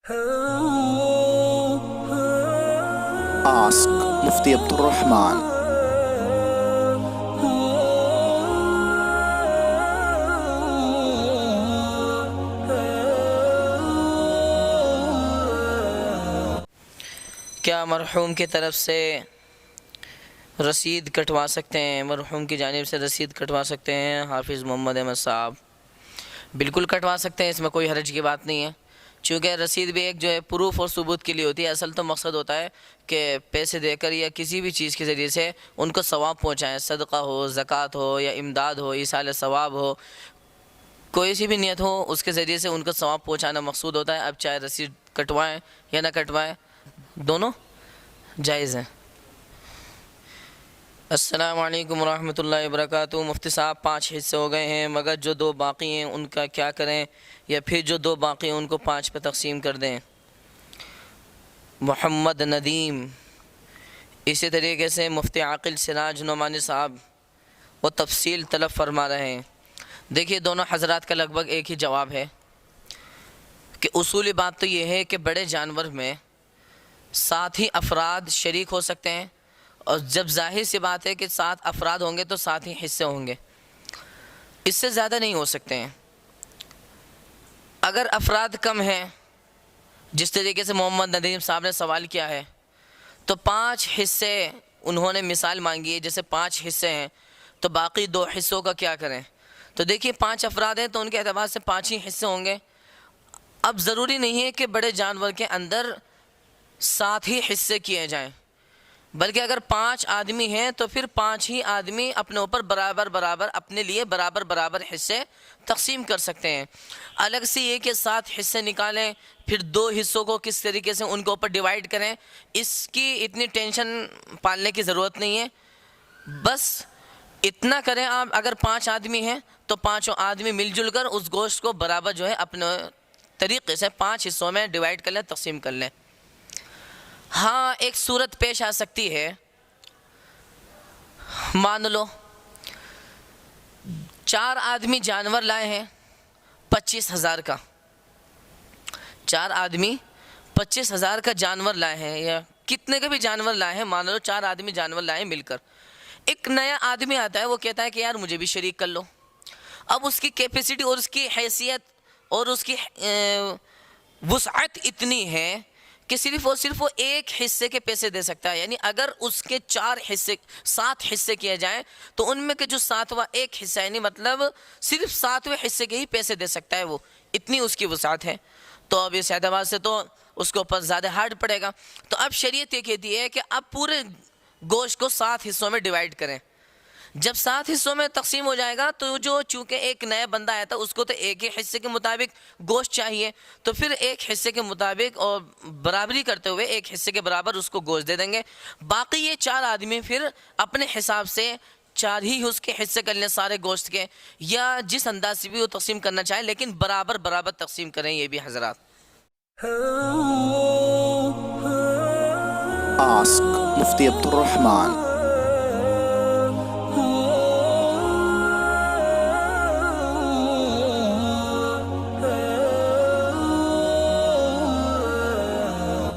Ask Mufti Abdul Rahman. کیا مرحوم کی طرف سے رسید کٹوا سکتے ہیں؟ مرحوم کی جانب سے رسید کٹوا سکتے ہیں حافظ محمد احمد صاحب؟ بالکل کٹوا سکتے ہیں، اس میں کوئی حرج کی بات نہیں ہے، چونکہ رسید بھی ایک جو ہے پروف اور ثبوت کے لیے ہوتی ہے۔ اصل تو مقصد ہوتا ہے کہ پیسے دے کر یا کسی بھی چیز کے ذریعے سے ان کو ثواب پہنچائیں، صدقہ ہو، زکوٰۃ ہو یا امداد ہو، ایصال ثواب ہو، کوئی سی بھی نیت ہو، اس کے ذریعے سے ان کو ثواب پہنچانا مقصود ہوتا ہے۔ اب چاہے رسید کٹوائیں یا نہ کٹوائیں، دونوں جائز ہیں۔ السلام علیکم ورحمۃ اللہ وبرکاتہ۔ مفتی صاحب 5 حصے ہو گئے ہیں، مگر جو 2 باقی ہیں ان کا کیا کریں، یا پھر جو 2 باقی ہیں ان کو 5 پہ تقسیم کر دیں؟ محمد ندیم۔ اسی طریقے سے مفتی عاقل سراج نعمانی صاحب وہ تفصیل طلب فرما رہے ہیں۔ دیکھیے دونوں حضرات کا لگ بھگ ایک ہی جواب ہے کہ اصولی بات تو یہ ہے کہ بڑے جانور میں 7 ہی افراد شریک ہو سکتے ہیں، اور جب ظاہر سی بات ہے کہ 7 افراد ہوں گے تو 7 ہی حصے ہوں گے، اس سے زیادہ نہیں ہو سکتے ہیں۔ اگر افراد کم ہیں، جس طریقے سے محمد ندیم صاحب نے سوال کیا ہے، تو 5 حصے انہوں نے مثال مانگی ہے، جیسے 5 حصے ہیں تو باقی 2 حصوں کا کیا کریں؟ تو دیکھیے 5 افراد ہیں تو ان کے اعتبار سے 5 ہی حصے ہوں گے۔ اب ضروری نہیں ہے کہ بڑے جانور کے اندر 7 ہی حصے کیے جائیں، بلکہ اگر 5 آدمی ہیں تو پھر 5 ہی آدمی اپنے اوپر برابر اپنے لیے برابر حصے تقسیم کر سکتے ہیں۔ الگ سے یہ کہ 7 حصے نکالیں، پھر 2 حصوں کو کس طریقے سے ان کے اوپر ڈیوائیڈ کریں، اس کی اتنی ٹینشن پالنے کی ضرورت نہیں ہے۔ بس اتنا کریں آپ، اگر 5 آدمی ہیں تو 5 آدمی مل جل کر اس گوشت کو برابر جو ہے اپنے طریقے سے 5 حصوں میں ڈیوائیڈ کر لیں، تقسیم کر لیں۔ ہاں ایک صورت پیش آ سکتی ہے، مان لو 4 آدمی جانور لائے ہیں 25,000 کا، 4 آدمی 25,000 کا جانور لائے ہیں، یا کتنے کے بھی جانور لائے ہیں، مان لو 4 آدمی جانور لائے ہیں مل کر۔ ایک نیا آدمی آتا ہے، وہ کہتا ہے کہ یار مجھے بھی شریک کر لو۔ اب اس کی کیپیسٹی اور اس کی حیثیت اور اس کی وسعت اتنی ہے کہ صرف وہ ایک حصے کے پیسے دے سکتا ہے، یعنی اگر اس کے 7 حصے کیے جائیں تو ان میں کے جو 7واں ایک حصہ، یعنی مطلب صرف 7ویں حصے کے ہی پیسے دے سکتا ہے، وہ اتنی اس کی وسعت ہے۔ تو اب اس اعتبار سے تو اس کے اوپر زیادہ ہارڈ پڑے گا۔ تو اب شریعت یہ کہتی ہے کہ اب پورے گوشت کو 7 حصوں میں ڈیوائیڈ کریں۔ جب 7 حصوں میں تقسیم ہو جائے گا تو جو چونکہ ایک نیا بندہ آیا تھا اس کو تو ایک ہی حصے کے مطابق گوشت چاہیے، تو پھر ایک حصے کے مطابق اور برابری کرتے ہوئے ایک حصے کے برابر اس کو گوشت دے دیں گے۔ باقی یہ 4 آدمی پھر اپنے حساب سے 4 ہی اس کے حصے کر لیں سارے گوشت کے، یا جس انداز سے بھی وہ تقسیم کرنا چاہیں، لیکن برابر تقسیم کریں۔ یہ بھی حضرات Ask Mufti Abdul Rahman.